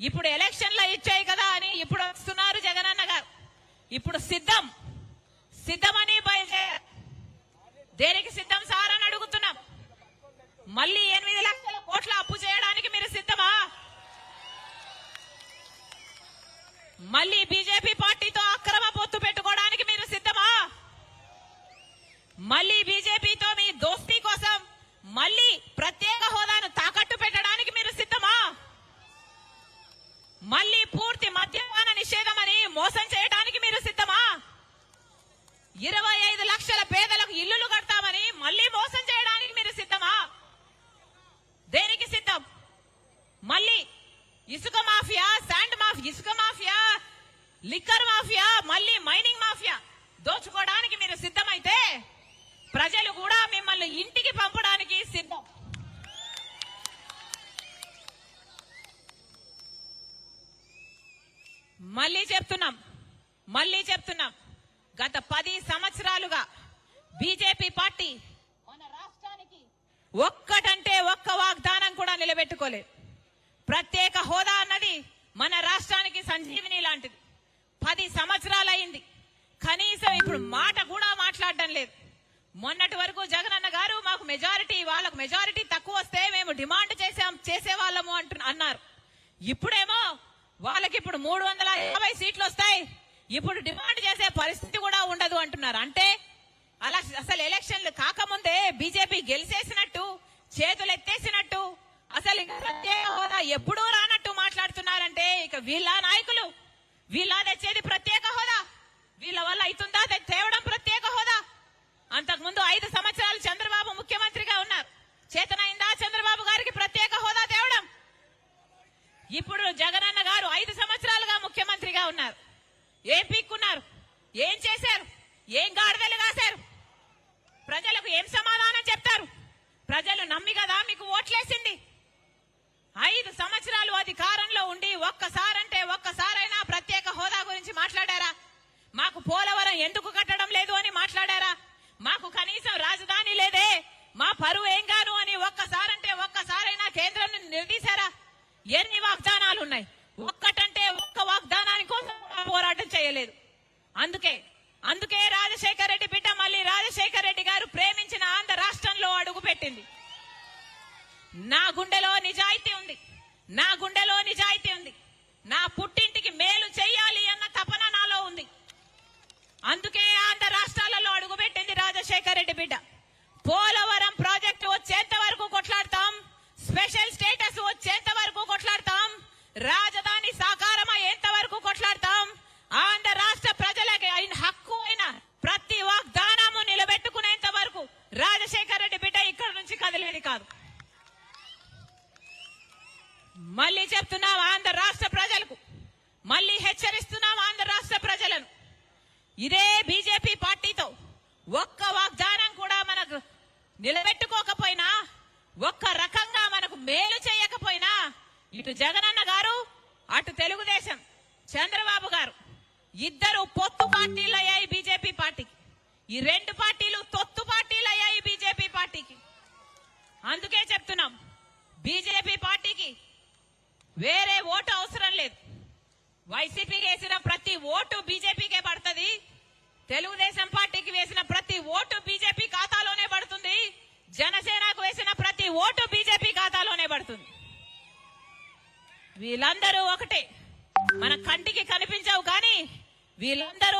ఇప్పుడు ఎలక్షన్లో ఇచ్చాయి కదా అని ఇప్పుడు వస్తున్నారు జగనన్న గారు. ఇప్పుడు సిద్ధమని బయలుదేరారు. దేనికి సిద్ధం సార్ అని అడుగుతున్నాం. మళ్ళీ 8 లక్షల కోట్ల అప్పు చేయడానికి మీరు సిద్ధమా? మళ్ళీ బీజేపీ పార్టీతో అక్రమ పొత్తు పెట్టుకోవడానికి మీరు సిద్ధమా? మళ్ళీ బీజేపీతో మీ దోస్తీ కోసం మళ్ళీ ప్రత్యేక హోదాను తాకట్టు పెట్టడానికి మీరు సిద్ధమా? మళ్ళీ పూర్తి మద్యపాన నిషేధమని మోసం చేయడానికి మీరు సిద్ధమా? 25 లక్షల పేదలకు ఇల్లులు కడతామని మళ్ళీ మోసం చేయడానికి మీరు సిద్ధమా? దేనికి సిద్ధం? మళ్ళీ ఇసుక మాఫియా, ఇసుక మాఫియా, లిక్కర్ మాఫియా, మళ్ళీ మైనింగ్ మాఫియా దోచుకోవడానికి మీరు సిద్ధమైతే ప్రజలు కూడా మిమ్మల్ని ఇంటికి పంపడానికి సిద్ధం. మళ్ళీ చెప్తున్నాం గత 10 సంవత్సరాలుగా బీజేపీ పార్టీ మన రాష్ట్రానికి ఒక్కటంటే ఒక్క వాగ్దానం కూడా నిలబెట్టుకోలేదు. ప్రత్యేక హోదా అన్నది మన రాష్ట్రానికి సంజీవిని లాంటిది. 10 సంవత్సరాలు అయింది, కనీసం ఇప్పుడు మాట కూడా మాట్లాడడం లేదు. మొన్నటి వరకు జగనన్న గారు మాకు మెజారిటీ, వాళ్ళకు మెజారిటీ తక్కువ వస్తే మేము డిమాండ్ చేసేవాళ్ళము అన్నారు. ఇప్పుడేమో వాళ్ళకి ఇప్పుడు 350 సీట్లు వస్తాయి, ఇప్పుడు డిమాండ్ చేసే పరిస్థితి కూడా ఉండదు అంటున్నారు. అంటే అలా అసలు ఎలక్షన్లు కాకముందే బీజేపీ గెలిచేసినట్టు, చేతులు ఎత్తేసినట్టు, అసలు ఇంకా ప్రత్యేక హోదా ఎప్పుడూ రానట్టు మాట్లాడుతున్నారంటే ఇక వీళ్ళ నాయకులు, వీళ్ళ తెచ్చేది ప్రత్యేక హోదా? వీళ్ళ వల్ల అవుతుందా తేవడం ప్రత్యేక హోదా? అంతకుముందు 5 సంవత్సరాలు చంద్రబాబు ముఖ్యమంత్రిగా ఉన్నారు. చేతనైందా చంద్రబాబు గారికి ప్రత్యేక హోదా తేవడం? ఇప్పుడు జగనన్న గారు 5 సంవత్సరాలుగా ముఖ్యమంత్రిగా ఉన్నారు. ఏం పీక్కున్నారు? ఏం చేశారు? ఏం గాడిదలు కాశారు? ప్రజలకు ఏం సమాధానం చెప్తారు? ప్రజలు నమ్మి కదా మీకు ఓట్లేసింది. 5 సంవత్సరాలు అధికారంలో ఉండి ఒక్కసారైనా ప్రత్యేక హోదా గురించి మాట్లాడారా? మాకు పోలవరం ఎందుకు కట్టడం లేదు అని మాట్లాడారా? మాకు కనీసం రాజధాని లేదే, మా పరువు ఏం గాను అని ఒక్కసారైనా కేంద్రం నిలదీశారా? ఎన్ని వాగ్దానాలు ఉన్నాయి, ఒక్కటంటే ఒక్క వాగ్దానాని కోసం పోరాటం చేయలేదు. అందుకే రాజశేఖర రెడ్డి బిడ్డ మళ్ళీ రాజశేఖర రెడ్డి గారు ప్రేమించిన ఆంధ్ర రాష్ట్రంలో అడుగు పెట్టింది. నా గుండెలో నిజాయితీ ఉంది, నా పుట్టింటికి మేలు చెయ్యాలి అన్న తపన నాలో ఉంది. అందుకే ఆంధ్ర రాష్ట్రాలలో అడుగుపెట్టింది రాజశేఖర రెడ్డి బిడ్డ. పోలవరం ప్రాజెక్టు వచ్చేంత వరకు కొట్లాడతాం, స్పెషల్ స్టేటస్ వచ్చేంత వరకు కొట్లాడతాం, రాజధాని సాకారం అయ్యేంత వరకు కొట్లాడతాం, ఆంధ్ర రాష్ట్ర ప్రజలకి హక్కు అయిన ప్రతి వాగ్దానము నిలబెట్టుకునేంత వరకు రాజశేఖర రెడ్డి బిడ్డ ఇక్కడ నుంచి కదిలేది కాదు. మళ్ళీ చెప్తున్నాం ఆంధ్ర రాష్ట్ర ప్రజలకు, మళ్ళీ హెచ్చరిస్తున్నాం ఆంధ్ర రాష్ట్ర ప్రజలను. ఇదే బీజేపీ పార్టీతో ఒక్క వాగ్దానం కూడా మనకు నిలబెట్టుకోకపోయినా, ఒక్క రకంగా మనకు మేలు చేయకపోయినా, ఇటు జగనన్న గారు అటు తెలుగుదేశం చంద్రబాబు గారు ఇద్దరు పొత్తు పార్టీలు అయ్యాయి బీజేపీ పార్టీకి. ఈ 2 పార్టీలు తొత్తు పార్టీలు అయ్యాయి బీజేపీ పార్టీకి. అందుకే చెప్తున్నాం బీజేపీ పార్టీకి వేరే ఓటు అవసరం లేదు. వైసీపీకి వేసిన ప్రతి ఓటు బీజేపీకే పడుతుంది, తెలుగుదేశం పార్టీకి వేసిన ప్రతి ఓటు బీజేపీ ఖాతాలోనే పడుతుంది, జనసేనకు వేసిన ప్రతి ఓటు బీజేపీ ఖాతాలోనే పడుతుంది. వీళ్ళందరూ ఒకటే, మన కంటికి కనిపించవు కానీ వీళ్ళందరూ